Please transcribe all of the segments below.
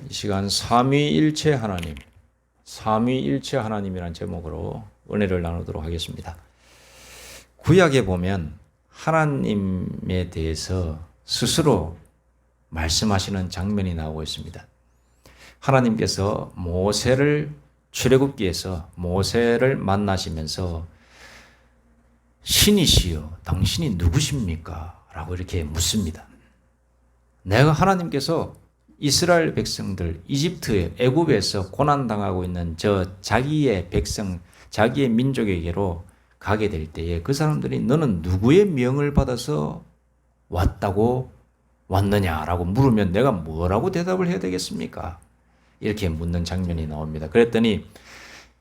이 시간 삼위일체 하나님, 삼위일체 하나님이란 제목으로 은혜를 나누도록 하겠습니다. 구약에 보면 하나님에 대해서 스스로 말씀하시는 장면이 나오고 있습니다. 하나님께서 모세를 출애굽기에서 모세를 만나시면서 신이시여 당신이 누구십니까? 라고 이렇게 묻습니다. 내가 하나님께서 이스라엘 백성들 이집트에 애굽에서 고난당하고 있는 저 자기의 백성 자기의 민족에게로 가게 될 때에 그 사람들이 너는 누구의 명을 받아서 왔느냐라고 물으면 내가 뭐라고 대답을 해야 되겠습니까? 이렇게 묻는 장면이 나옵니다. 그랬더니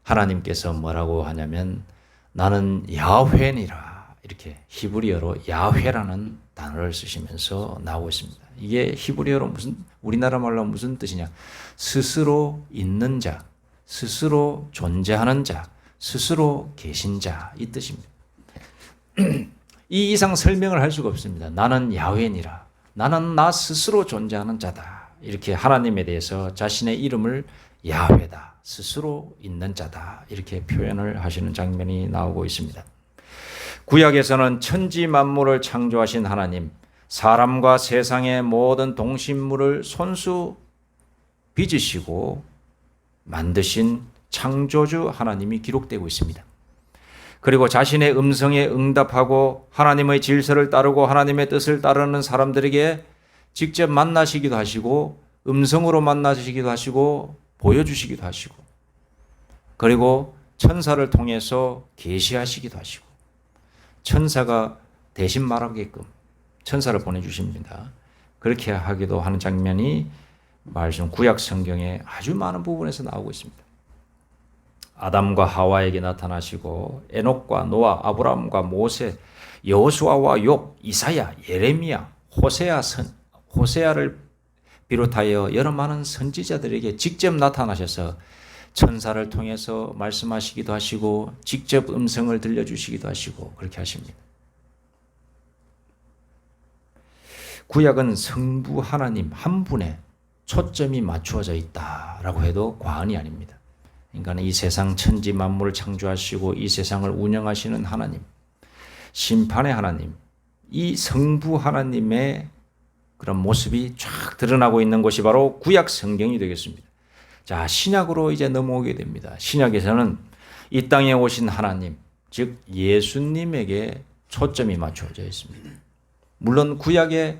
하나님께서 뭐라고 하냐면 나는 야훼니라 이렇게 히브리어로 야훼라는 단어를 쓰시면서 나오고 있습니다. 이게 히브리어로 우리나라 말로 무슨 뜻이냐? 스스로 있는 자, 스스로 존재하는 자, 스스로 계신 자 이 뜻입니다. 이 이상 설명을 할 수가 없습니다. 나는 야훼니라. 나는 나 스스로 존재하는 자다. 이렇게 하나님에 대해서 자신의 이름을 야훼다. 스스로 있는 자다. 이렇게 표현을 하시는 장면이 나오고 있습니다. 구약에서는 천지 만물을 창조하신 하나님, 사람과 세상의 모든 동식물을 손수 빚으시고 만드신 창조주 하나님이 기록되고 있습니다. 그리고 자신의 음성에 응답하고 하나님의 질서를 따르고 하나님의 뜻을 따르는 사람들에게 직접 만나시기도 하시고 음성으로 만나시기도 하시고 보여주시기도 하시고 그리고 천사를 통해서 계시하시기도 하시고 천사가 대신 말하게끔 천사를 보내주십니다. 그렇게 하기도 하는 장면이 말씀 구약 성경에 아주 많은 부분에서 나오고 있습니다. 아담과 하와에게 나타나시고 에녹과 노아, 아브라함과 모세, 여호수아와 욥, 이사야, 예레미야, 호세아를 비롯하여 여러 많은 선지자들에게 직접 나타나셔서 천사를 통해서 말씀하시기도 하시고 직접 음성을 들려주시기도 하시고 그렇게 하십니다. 구약은 성부 하나님 한 분에 초점이 맞추어져 있다라고 해도 과언이 아닙니다. 그러니까 이 세상 천지 만물을 창조하시고 이 세상을 운영하시는 하나님, 심판의 하나님, 이 성부 하나님의 그런 모습이 쫙 드러나고 있는 것이 바로 구약 성경이 되겠습니다. 자, 신약으로 이제 넘어오게 됩니다. 신약에서는 이 땅에 오신 하나님, 즉 예수님에게 초점이 맞춰져 있습니다. 물론 구약의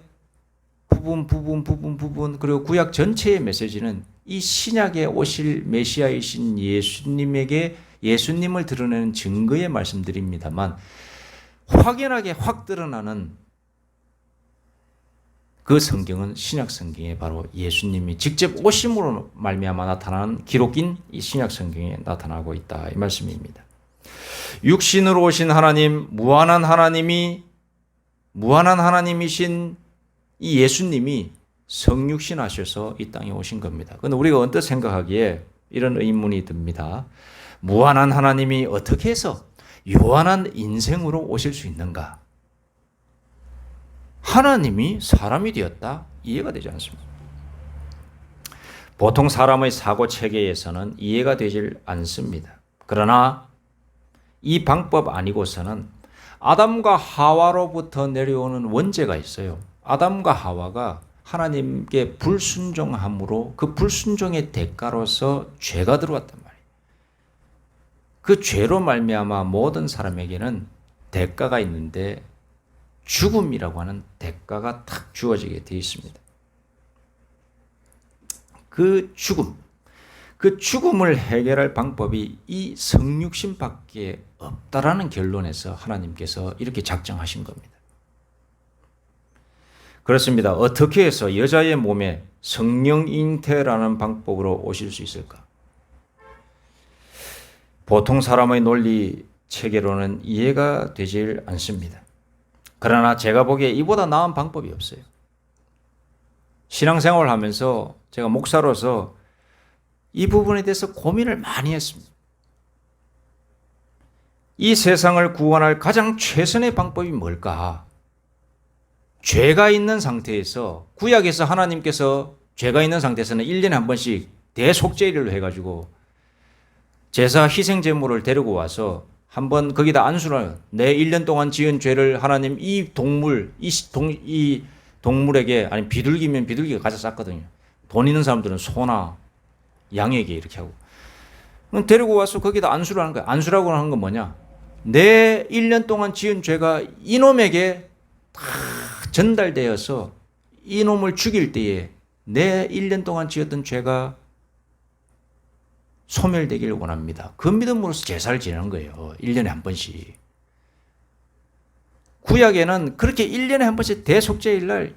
부분 그리고 구약 전체의 메시지는 이 신약에 오실 메시아이신 예수님에게 예수님을 드러내는 증거의 말씀드립니다만 확연하게 확 드러나는 그 성경은 신약 성경에 바로 예수님이 직접 오심으로 말미암아 나타나는 기록인 이 신약 성경에 나타나고 있다 이 말씀입니다. 육신으로 오신 하나님, 무한한 하나님이신 이 예수님이 성육신 하셔서 이 땅에 오신 겁니다. 그런데 우리가 언뜻 생각하기에 이런 의문이 듭니다. 무한한 하나님이 어떻게 해서 유한한 인생으로 오실 수 있는가? 하나님이 사람이 되었다? 이해가 되지 않습니다. 보통 사람의 사고 체계에서는 이해가 되질 않습니다. 그러나 이 방법 아니고서는 아담과 하와로부터 내려오는 원죄가 있어요. 아담과 하와가 하나님께 불순종함으로 그 불순종의 대가로서 죄가 들어왔단 말이에요. 그 죄로 말미암아 모든 사람에게는 대가가 있는데 죽음이라고 하는 대가가 탁 주어지게 되어 있습니다. 그 죽음을 해결할 방법이 이 성육신밖에 없다라는 결론에서 하나님께서 이렇게 작정하신 겁니다. 그렇습니다. 어떻게 해서 여자의 몸에 성령 잉태라는 방법으로 오실 수 있을까? 보통 사람의 논리 체계로는 이해가 되질 않습니다. 그러나 제가 보기에 이보다 나은 방법이 없어요. 신앙생활을 하면서 제가 목사로서 이 부분에 대해서 고민을 많이 했습니다. 이 세상을 구원할 가장 최선의 방법이 뭘까? 죄가 있는 상태에서 구약에서 하나님께서 죄가 있는 상태에서는 1년에 한 번씩 대속죄일로 해가지고 제사 희생제물을 데리고 와서 한번 거기다 안수를 내 1년 동안 지은 죄를 하나님 이 동물에게 아니 비둘기면 비둘기가 가져 쌌거든요. 돈 있는 사람들은 소나 양에게 이렇게 하고 데리고 와서 거기다 안수를 하는 거야. 안수라고 하는 건 뭐냐? 내 1년 동안 지은 죄가 이놈에게 다 전달되어서 이놈을 죽일 때에 내 1년 동안 지었던 죄가 소멸되기를 원합니다. 그 믿음으로써 제사를 지내는 거예요. 1년에 한 번씩. 구약에는 그렇게 1년에 한 번씩 대속죄일 날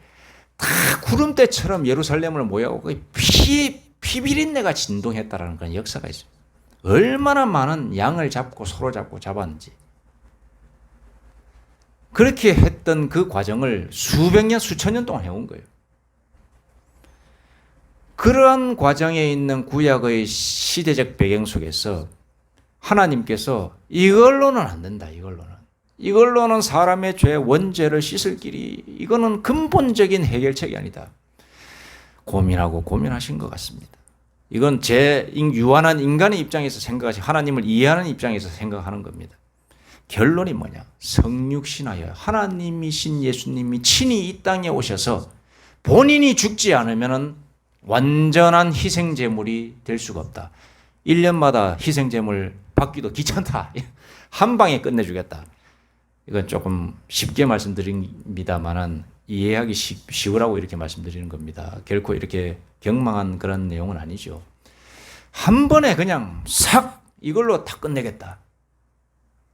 다 구름대처럼 예루살렘을 모여오고 피비린내가 진동했다라는 그런 역사가 있어요. 얼마나 많은 양을 잡고 서로 잡고 잡았는지. 그렇게 했던 그 과정을 수백 년, 수천 년 동안 해온 거예요. 그러한 과정에 있는 구약의 시대적 배경 속에서 하나님께서 이걸로는 안 된다. 이걸로는 사람의 죄 원죄를 씻을 길이 이거는 근본적인 해결책이 아니다. 고민하고 고민하신 것 같습니다. 이건 제 유한한 인간의 입장에서 생각하시 하나님을 이해하는 입장에서 생각하는 겁니다. 결론이 뭐냐? 성육신하여 하나님이신 예수님이 친히 이 땅에 오셔서 본인이 죽지 않으면 완전한 희생제물이 될 수가 없다. 1년마다 희생제물 받기도 귀찮다. 한 방에 끝내주겠다. 이건 조금 쉽게 말씀드립니다만은 이해하기 쉬우라고 이렇게 말씀드리는 겁니다. 결코 이렇게 경망한 그런 내용은 아니죠. 한 번에 그냥 싹 이걸로 다 끝내겠다.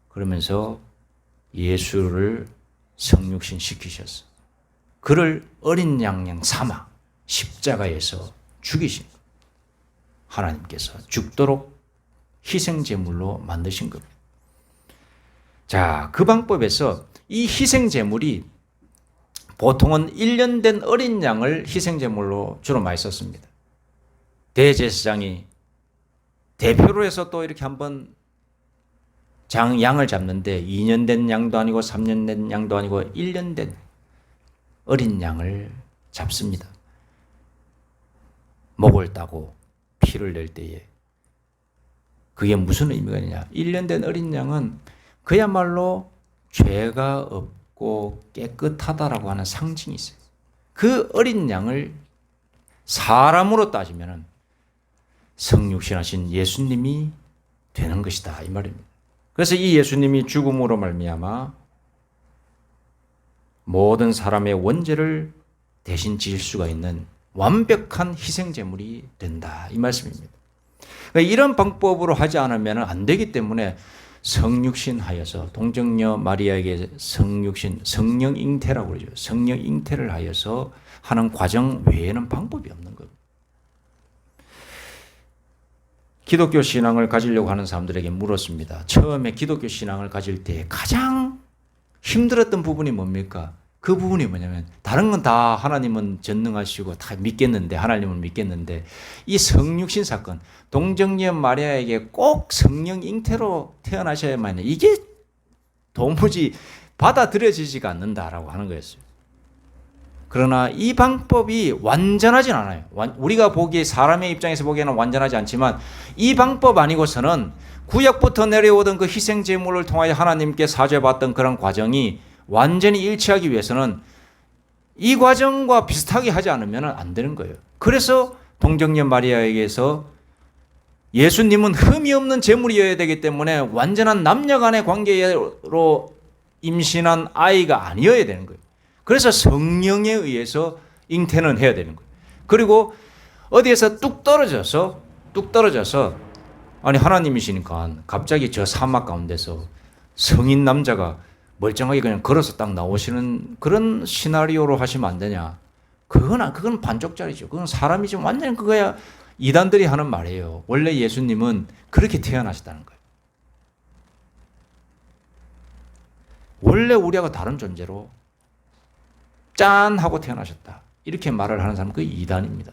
그러면서 예수를 성육신 시키셨어. 그를 어린 양양 삼아 십자가에서 죽이신 것. 하나님께서 죽도록 희생제물로 만드신 겁니다. 자, 그 방법에서 이 희생제물이 보통은 1년 된 어린 양을 희생제물로 주로 많이 썼습니다. 대제사장이 대표로 해서 또 이렇게 한번 양을 잡는데 2년 된 양도 아니고 3년 된 양도 아니고 1년 된 어린 양을 잡습니다. 목을 따고 피를 낼 때에 그게 무슨 의미가 있느냐? 1년 된 어린 양은 그야말로 죄가 없고 깨끗하다라고 하는 상징이 있어요. 그 어린 양을 사람으로 따지면 성육신하신 예수님이 되는 것이다 이 말입니다. 그래서 이 예수님이 죽음으로 말미암아 모든 사람의 원죄를 대신 지을 수가 있는 완벽한 희생제물이 된다 이 말씀입니다. 그러니까 이런 방법으로 하지 않으면 안 되기 때문에 성육신하여서 동정녀 마리아에게 성령 잉태라고 그러죠. 성령 잉태를 하여서 하는 과정 외에는 방법이 없는 겁니다. 기독교 신앙을 가지려고 하는 사람들에게 물었습니다. 처음에 기독교 신앙을 가질 때 가장 힘들었던 부분이 뭡니까? 그 부분이 뭐냐면 다른 건 다 하나님은 전능하시고 다 믿겠는데 하나님은 믿겠는데 이 성육신 사건 동정녀 마리아에게 꼭 성령 잉태로 태어나셔야만 해. 이게 도무지 받아들여지지가 않는다라고 하는 거였어요. 그러나 이 방법이 완전하진 않아요. 우리가 보기에 사람의 입장에서 보기에는 완전하지 않지만 이 방법 아니고서는 구약부터 내려오던 그 희생제물을 통하여 하나님께 사죄받던 그런 과정이 완전히 일치하기 위해서는 이 과정과 비슷하게 하지 않으면 안 되는 거예요. 그래서 동정녀 마리아에게서 예수님은 흠이 없는 제물이어야 되기 때문에 완전한 남녀 간의 관계로 임신한 아이가 아니어야 되는 거예요. 그래서 성령에 의해서 잉태는 해야 되는 거예요. 그리고 어디에서 뚝 떨어져서 아니 하나님이시니까 갑자기 저 사막 가운데서 성인 남자가 멀쩡하게 그냥 걸어서 딱 나오시는 그런 시나리오로 하시면 안 되냐. 그건 반쪽짜리죠. 그건 사람이 좀 완전히 그거야 이단들이 하는 말이에요. 원래 예수님은 그렇게 태어나셨다는 거예요. 원래 우리하고 다른 존재로 짠 하고 태어나셨다. 이렇게 말을 하는 사람은 그게 이단입니다.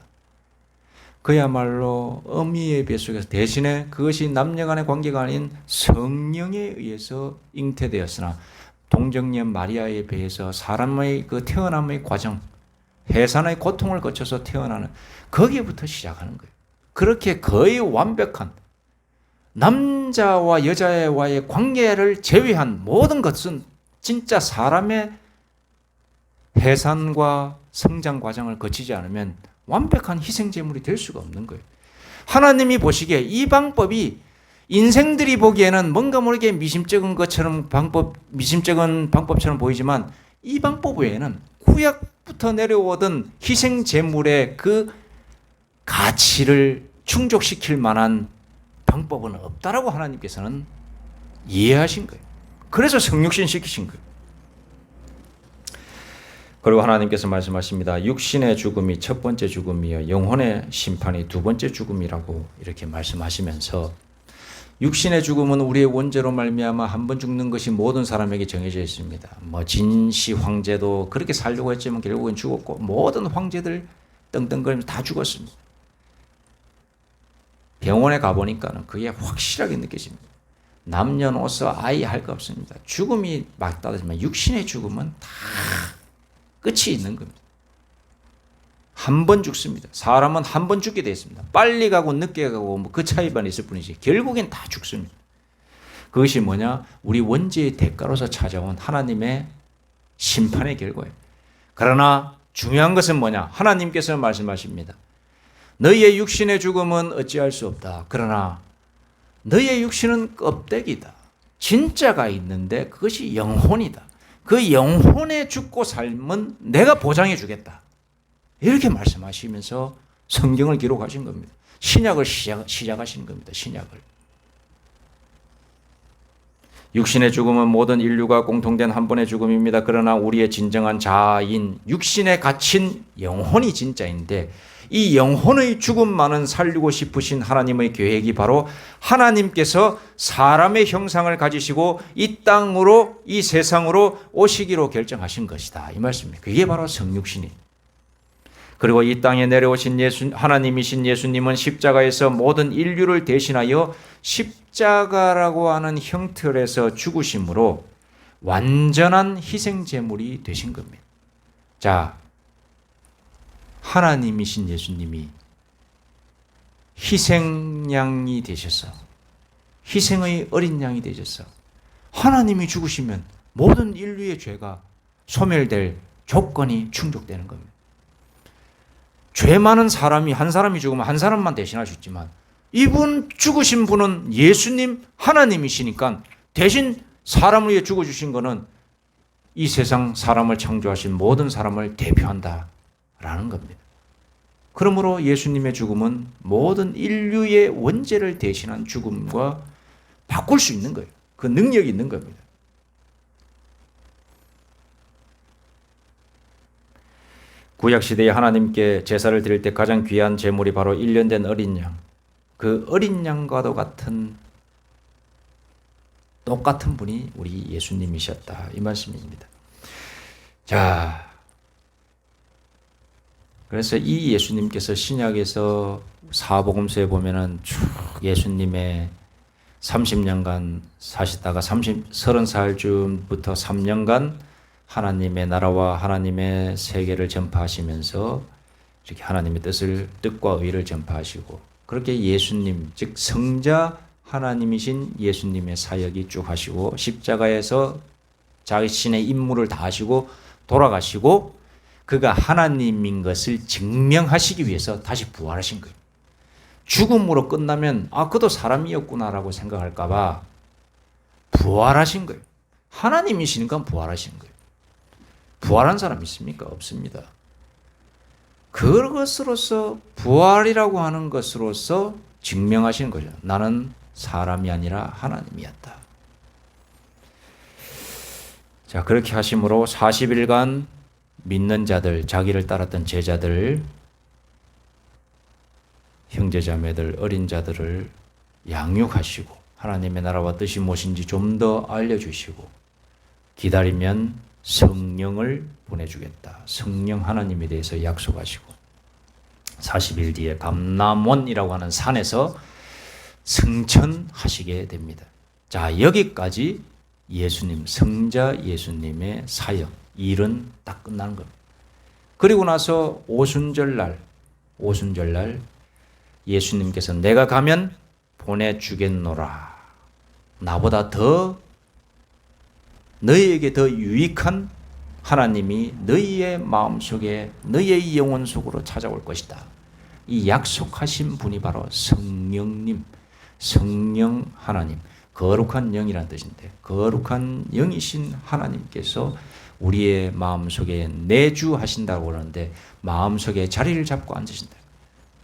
그야말로 어미의 배 속에서 대신에 그것이 남녀간의 관계가 아닌 성령에 의해서 잉태되었으나 동정녀 마리아의 배에서 사람의 그 태어남의 과정 해산의 고통을 거쳐서 태어나는 거기에부터 시작하는 거예요. 그렇게 거의 완벽한 남자와 여자와의 관계를 제외한 모든 것은 진짜 사람의 해산과 성장 과정을 거치지 않으면 완벽한 희생제물이 될 수가 없는 거예요. 하나님이 보시기에 이 방법이 인생들이 보기에는 뭔가 모르게 미심쩍은 방법처럼 보이지만 이 방법 외에는 구약부터 내려오던 희생제물의 그 가치를 충족시킬 만한 방법은 없다라고 하나님께서는 이해하신 거예요. 그래서 성육신 시키신 거예요. 그리고 하나님께서 말씀하십니다. 육신의 죽음이 첫 번째 죽음이요 영혼의 심판이 두 번째 죽음이라고 이렇게 말씀하시면서 육신의 죽음은 우리의 원죄로 말미암아 한 번 죽는 것이 모든 사람에게 정해져 있습니다. 진시 황제도 그렇게 살려고 했지만 결국은 죽었고 모든 황제들 떵떵거리면서 다 죽었습니다. 병원에 가보니까는 그게 확실하게 느껴집니다. 남녀노소 아이 할 거 없습니다. 죽음이 맞다지만 육신의 죽음은 다 끝이 있는 겁니다. 한 번 죽습니다. 사람은 한 번 죽게 되어 있습니다. 빨리 가고 늦게 가고 그 차이만 있을 뿐이지 결국엔 다 죽습니다. 그것이 뭐냐? 우리 원죄의 대가로서 찾아온 하나님의 심판의 결과예요. 그러나 중요한 것은 뭐냐? 하나님께서 말씀하십니다. 너희의 육신의 죽음은 어찌할 수 없다. 그러나 너희의 육신은 껍데기다. 진짜가 있는데 그것이 영혼이다. 그 영혼의 죽고 삶은 내가 보장해 주겠다. 이렇게 말씀하시면서 성경을 기록하신 겁니다. 신약을 시작하신 겁니다. 신약을. 육신의 죽음은 모든 인류가 공통된 한 번의 죽음입니다. 그러나 우리의 진정한 자아인 육신에 갇힌 영혼이 진짜인데 이 영혼의 죽음만은 살리고 싶으신 하나님의 계획이 바로 하나님께서 사람의 형상을 가지시고 이 땅으로 이 세상으로 오시기로 결정하신 것이다. 이 말씀입니다. 그게 바로 성육신이. 그리고 이 땅에 내려오신 하나님이신 예수님은 십자가에서 모든 인류를 대신하여 십자가라고 하는 형틀에서 죽으심으로 완전한 희생제물이 되신 겁니다. 자, 하나님이신 예수님이 희생양이 되셔서 희생의 어린 양이 되셔서 하나님이 죽으시면 모든 인류의 죄가 소멸될 조건이 충족되는 겁니다. 죄 많은 사람이 한 사람이 죽으면 한 사람만 대신할 수 있지만 이분 죽으신 분은 예수님 하나님이시니까 대신 사람을 위해 죽어주신 것은 이 세상 사람을 창조하신 모든 사람을 대표한다라는 겁니다. 그러므로 예수님의 죽음은 모든 인류의 원죄를 대신한 죽음과 바꿀 수 있는 거예요. 그 능력이 있는 겁니다. 구약시대에 하나님께 제사를 드릴 때 가장 귀한 제물이 바로 1년 된 어린 양. 그 어린 양과도 똑같은 분이 우리 예수님이셨다. 이 말씀입니다. 자, 그래서 이 예수님께서 신약에서 사복음서에 보면은 쭉 예수님의 30년간 사시다가 30살쯤부터 3년간 하나님의 나라와 하나님의 세계를 전파하시면서 이렇게 하나님의 뜻과 의를 전파하시고 그렇게 예수님 즉 성자 하나님이신 예수님의 사역이 쭉 하시고 십자가에서 자신의 임무를 다 하시고 돌아가시고 그가 하나님인 것을 증명하시기 위해서 다시 부활하신 거예요. 죽음으로 끝나면 그도 사람이었구나라고 생각할까 봐 부활하신 거예요. 하나님이시니까 부활하신 거예요. 부활한 사람 있습니까? 없습니다. 그것으로서 부활이라고 하는 것으로서 증명하시는 거죠. 나는 사람이 아니라 하나님이었다. 자, 그렇게 하심으로 40일간 믿는 자들, 자기를 따랐던 제자들, 형제자매들, 어린 자들을 양육하시고 하나님의 나라와 뜻이 무엇인지 좀 더 알려주시고 기다리면 성령을 보내주겠다. 성령 하나님에 대해서 약속하시고 40일 뒤에 감람원이라고 하는 산에서 승천하시게 됩니다. 자, 여기까지 예수님, 성자 예수님의 사역, 일은 딱 끝나는 겁니다. 그리고 나서 오순절날 예수님께서 내가 가면 보내주겠노라. 나보다 더 너희에게 더 유익한 하나님이 너희의 마음속에 너희의 영혼 속으로 찾아올 것이다. 이 약속하신 분이 바로 성령님, 성령 하나님, 거룩한 영이라는 뜻인데 거룩한 영이신 하나님께서 우리의 마음속에 내주하신다고 그러는데 마음속에 자리를 잡고 앉으신다.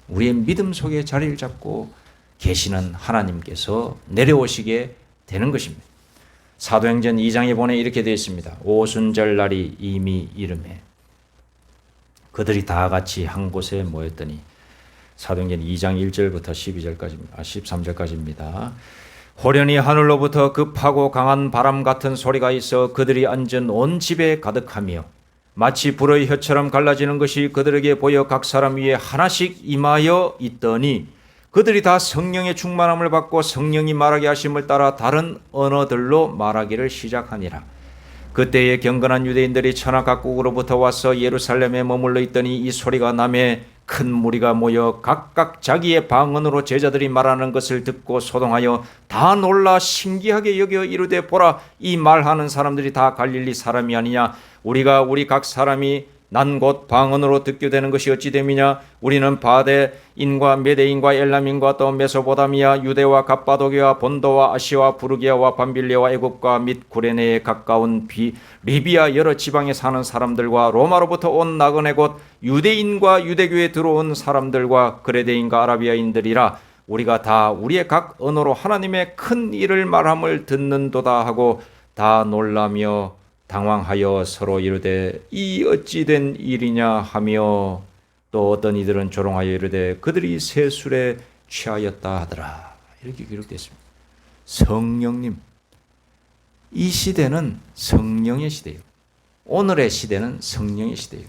우리의 믿음 속에 자리를 잡고 계시는 하나님께서 내려오시게 되는 것입니다. 사도행전 2장에 보내 이렇게 되어 있습니다. 오순절 날이 이미 이르매 그들이 다 같이 한 곳에 모였더니 사도행전 2장 1절부터 13절까지입니다. 호련히 하늘로부터 급하고 강한 바람 같은 소리가 있어 그들이 앉은 온 집에 가득하며 마치 불의 혀처럼 갈라지는 것이 그들에게 보여 각 사람 위에 하나씩 임하여 있더니 그들이 다 성령의 충만함을 받고 성령이 말하게 하심을 따라 다른 언어들로 말하기를 시작하니라. 그때에 경건한 유대인들이 천하 각국으로부터 와서 예루살렘에 머물러 있더니 이 소리가 나매 큰 무리가 모여 각각 자기의 방언으로 제자들이 말하는 것을 듣고 소동하여 다 놀라 신기하게 여겨 이르되 보라 이 말하는 사람들이 다 갈릴리 사람이 아니냐. 우리가 우리 각 사람이 난 곧 방언으로 듣게 되는 것이 어찌 됨이냐. 우리는 바데인과 메데인과 엘람인과 또 메소보다미아 유대와 갑바도기와 본도와 아시와 부르기아와 밤빌리아와 애굽과 및 구레네에 가까운 리비아 여러 지방에 사는 사람들과 로마로부터 온 나그네 곧 유대인과 유대교에 들어온 사람들과 그레데인과 아라비아인들이라. 우리가 다 우리의 각 언어로 하나님의 큰 일을 말함을 듣는도다 하고 다 놀라며 당황하여 서로 이르되 이 어찌 된 일이냐 하며 또 어떤 이들은 조롱하여 이르되 그들이 새 술에 취하였다 하더라. 이렇게 기록되어 있습니다. 성령님, 이 시대는 성령의 시대예요. 오늘의 시대는 성령의 시대예요.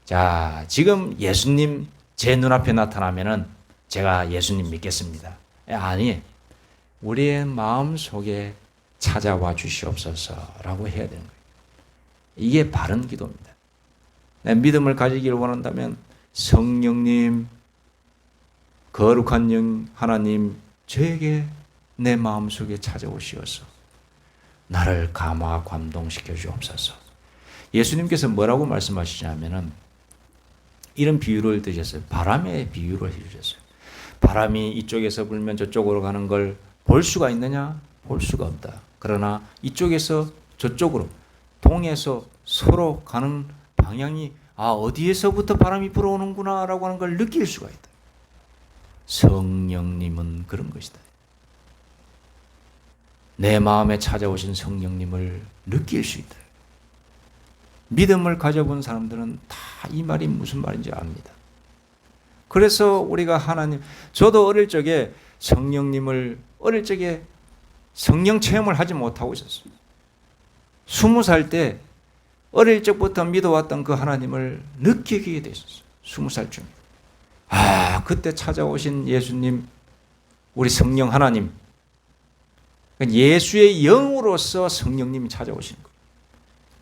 자, 지금 예수님 제 눈앞에 나타나면은 제가 예수님 믿겠습니다. 아니, 우리의 마음 속에 찾아와 주시옵소서라고 해야 되는 거예요. 이게 바른 기도입니다. 내 믿음을 가지기를 원한다면 성령님, 거룩한 영 하나님 저에게 내 마음속에 찾아오시어서 나를 감화 감동시켜 주옵소서. 예수님께서 뭐라고 말씀하시냐면은 이런 비유를 드셨어요. 바람의 비유를 해주셨어요. 바람이 이쪽에서 불면 저쪽으로 가는 걸 볼 수가 있느냐? 볼 수가 없다. 그러나 이쪽에서 저쪽으로 동에서 서로 가는 방향이 어디에서부터 바람이 불어오는구나 라고 하는 걸 느낄 수가 있다. 성령님은 그런 것이다. 내 마음에 찾아오신 성령님을 느낄 수 있다. 믿음을 가져본 사람들은 다 이 말이 무슨 말인지 압니다. 그래서 우리가 저도 어릴 적에 성령 체험을 하지 못하고 있었어요. 20살 때 어릴 적부터 믿어왔던 그 하나님을 느끼게 됐었어요. 20살쯤. 그때 찾아오신 예수님, 우리 성령 하나님, 예수의 영으로서 성령님이 찾아오신 거예요.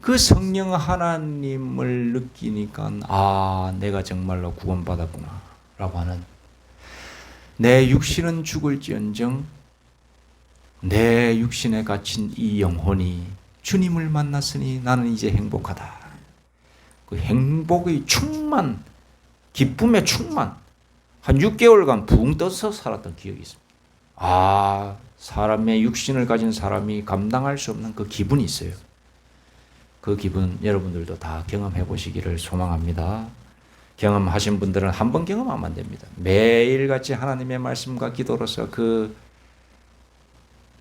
그 성령 하나님을 느끼니까 내가 정말로 구원받았구나 라고 하는, 내 육신은 죽을지언정 내 육신에 갇힌 이 영혼이 주님을 만났으니 나는 이제 행복하다. 그 행복의 충만, 기쁨의 충만, 한 6개월간 붕 떠서 살았던 기억이 있습니다. 사람의 육신을 가진 사람이 감당할 수 없는 그 기분이 있어요. 그 기분 여러분들도 다 경험해 보시기를 소망합니다. 경험하신 분들은 한 번 경험하면 안 됩니다. 매일같이 하나님의 말씀과 기도로서 그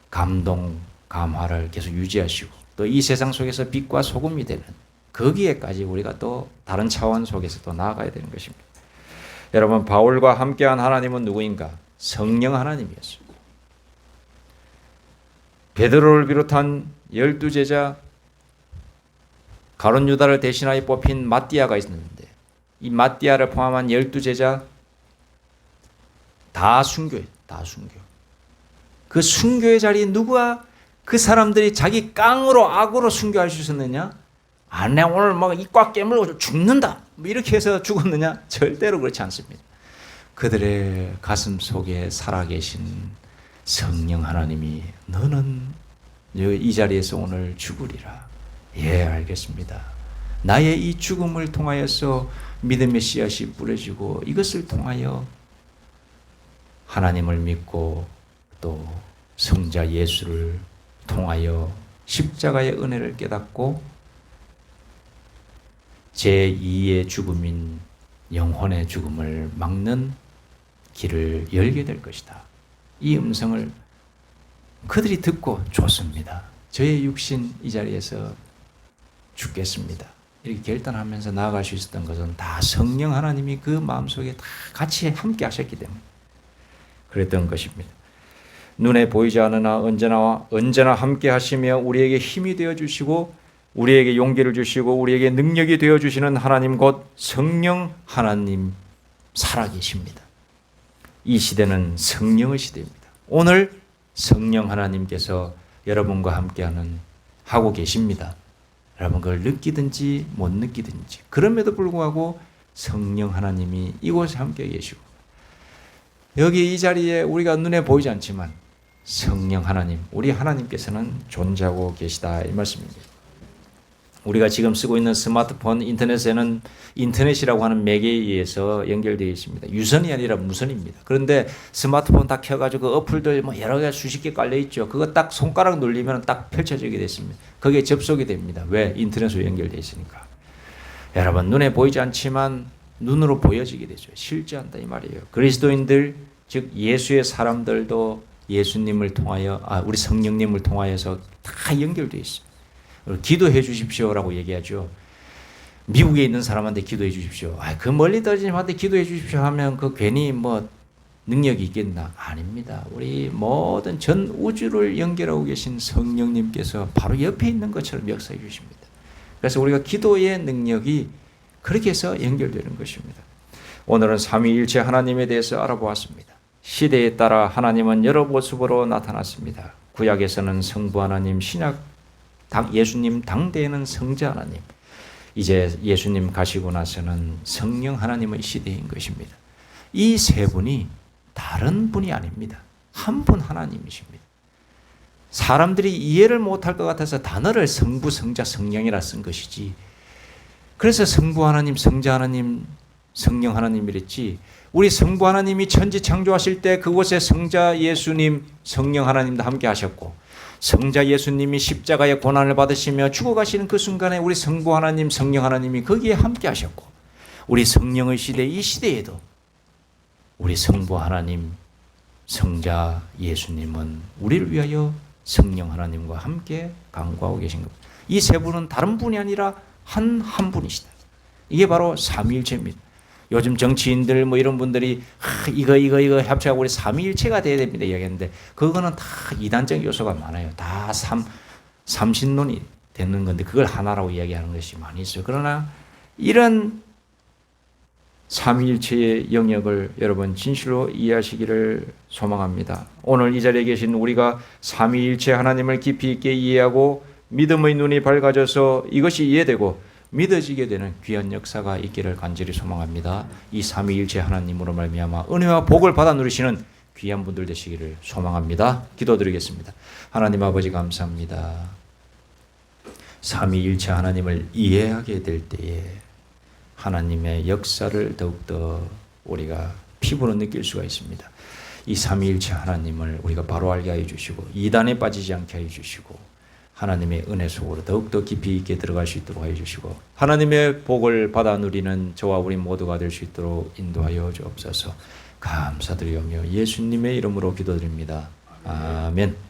감동, 감화를 계속 유지하시고 또 이 세상 속에서 빛과 소금이 되는 거기에까지 우리가 또 다른 차원 속에서 또 나아가야 되는 것입니다. 여러분, 바울과 함께한 하나님은 누구인가? 성령 하나님이었습니다. 베드로를 비롯한 12제자, 가룟 유다를 대신하여 뽑힌 마띠아가 있었는데 이 마띠아를 포함한 12제자 다 순교예요. 다 순교. 그 순교의 자리에 누가 그 사람들이 자기 깡으로 악으로 순교할 수 있었느냐? 내가 오늘 막 입 꽉 깨물고 죽는다. 뭐 이렇게 해서 죽었느냐? 절대로 그렇지 않습니다. 그들의 가슴 속에 살아계신 성령 하나님이 너는 이 자리에서 오늘 죽으리라. 예, 알겠습니다. 나의 이 죽음을 통하여서 믿음의 씨앗이 뿌려지고 이것을 통하여 하나님을 믿고 또 성자 예수를 통하여 십자가의 은혜를 깨닫고 제2의 죽음인 영혼의 죽음을 막는 길을 열게 될 것이다. 이 음성을 그들이 듣고 좋습니다. 저의 육신 이 자리에서 죽겠습니다. 이렇게 결단하면서 나아갈 수 있었던 것은 다 성령 하나님이 그 마음속에 다 같이 함께 하셨기 때문에 그랬던 것입니다. 눈에 보이지 않으나 언제나 함께 하시며 우리에게 힘이 되어 주시고 우리에게 용기를 주시고 우리에게 능력이 되어 주시는 하나님 곧 성령 하나님 살아계십니다. 이 시대는 성령의 시대입니다. 오늘 성령 하나님께서 여러분과 하고 계십니다. 여러분 그걸 느끼든지 못 느끼든지 그럼에도 불구하고 성령 하나님이 이곳에 함께 계시고 여기 이 자리에 우리가 눈에 보이지 않지만 성령 하나님, 우리 하나님께서는 존재하고 계시다 이 말씀입니다. 우리가 지금 쓰고 있는 스마트폰 인터넷에는 인터넷이라고 하는 매개에 의해서 연결되어 있습니다. 유선이 아니라 무선입니다. 그런데 스마트폰 다 켜가지고 그 어플들 뭐 여러 개 수십 개 깔려 있죠. 그거 딱 손가락 눌리면 딱 펼쳐지게 됐습니다. 거기에 접속이 됩니다. 왜? 인터넷으로 연결되어 있으니까. 여러분 눈에 보이지 않지만 눈으로 보여지게 되죠. 실제한다 이 말이에요. 그리스도인들 즉 예수의 사람들도 예수님을 통하여 우리 성령님을 통하여서 다 연결되어 있습니다. 기도해 주십시오라고 얘기하죠. 미국에 있는 사람한테 기도해 주십시오. 그 멀리 떨어진 사람한테 기도해 주십시오 하면 그 괜히 뭐 능력이 있겠나? 아닙니다. 우리 모든 전 우주를 연결하고 계신 성령님께서 바로 옆에 있는 것처럼 역사해 주십니다. 그래서 우리가 기도의 능력이 그렇게 해서 연결되는 것입니다. 오늘은 삼위일체 하나님에 대해서 알아보았습니다. 시대에 따라 하나님은 여러 모습으로 나타났습니다. 구약에서는 성부 하나님, 신약 예수님 당대에는 성자 하나님, 이제 예수님 가시고 나서는 성령 하나님의 시대인 것입니다. 이 세 분이 다른 분이 아닙니다. 한 분 하나님이십니다. 사람들이 이해를 못할 것 같아서 단어를 성부, 성자, 성령이라 쓴 것이지 그래서 성부 하나님, 성자 하나님, 성령 하나님이랬지 우리 성부 하나님이 천지 창조하실 때 그곳에 성자 예수님, 성령 하나님도 함께 하셨고 성자 예수님이 십자가의 고난을 받으시며 죽어가시는 그 순간에 우리 성부 하나님, 성령 하나님이 거기에 함께 하셨고 우리 성령의 시대 이 시대에도 우리 성부 하나님, 성자 예수님은 우리를 위하여 성령 하나님과 함께 강구하고 계신 겁니다. 이 세 분은 다른 분이 아니라 한 분이시다. 이게 바로 삼위일체입니다. 요즘 정치인들 뭐 이런 분들이 이거 합쳐가고 우리 삼위일체가 돼야 됩니다 이야기하는데 그거는 다 이단적 요소가 많아요. 다 삼신론이 되는 건데 그걸 하나라고 이야기하는 것이 많이 있어요. 그러나 이런 삼위일체의 영역을 여러분 진실로 이해하시기를 소망합니다. 오늘 이 자리에 계신 우리가 삼위일체 하나님을 깊이 있게 이해하고 믿음의 눈이 밝아져서 이것이 이해되고 믿어지게 되는 귀한 역사가 있기를 간절히 소망합니다. 이 삼위일체 하나님으로 말미암아 은혜와 복을 받아 누리시는 귀한 분들 되시기를 소망합니다. 기도드리겠습니다. 하나님 아버지 감사합니다. 삼위일체 하나님을 이해하게 될 때에 하나님의 역사를 더욱더 우리가 피부로 느낄 수가 있습니다. 이 삼위일체 하나님을 우리가 바로 알게 하여 주시고 이단에 빠지지 않게 하여 주시고 하나님의 은혜 속으로 더욱더 깊이 있게 들어갈 수 있도록 하여 주시고 하나님의 복을 받아 누리는 저와 우리 모두가 될 수 있도록 인도하여 주옵소서. 감사드리오며 예수님의 이름으로 기도드립니다. 아멘.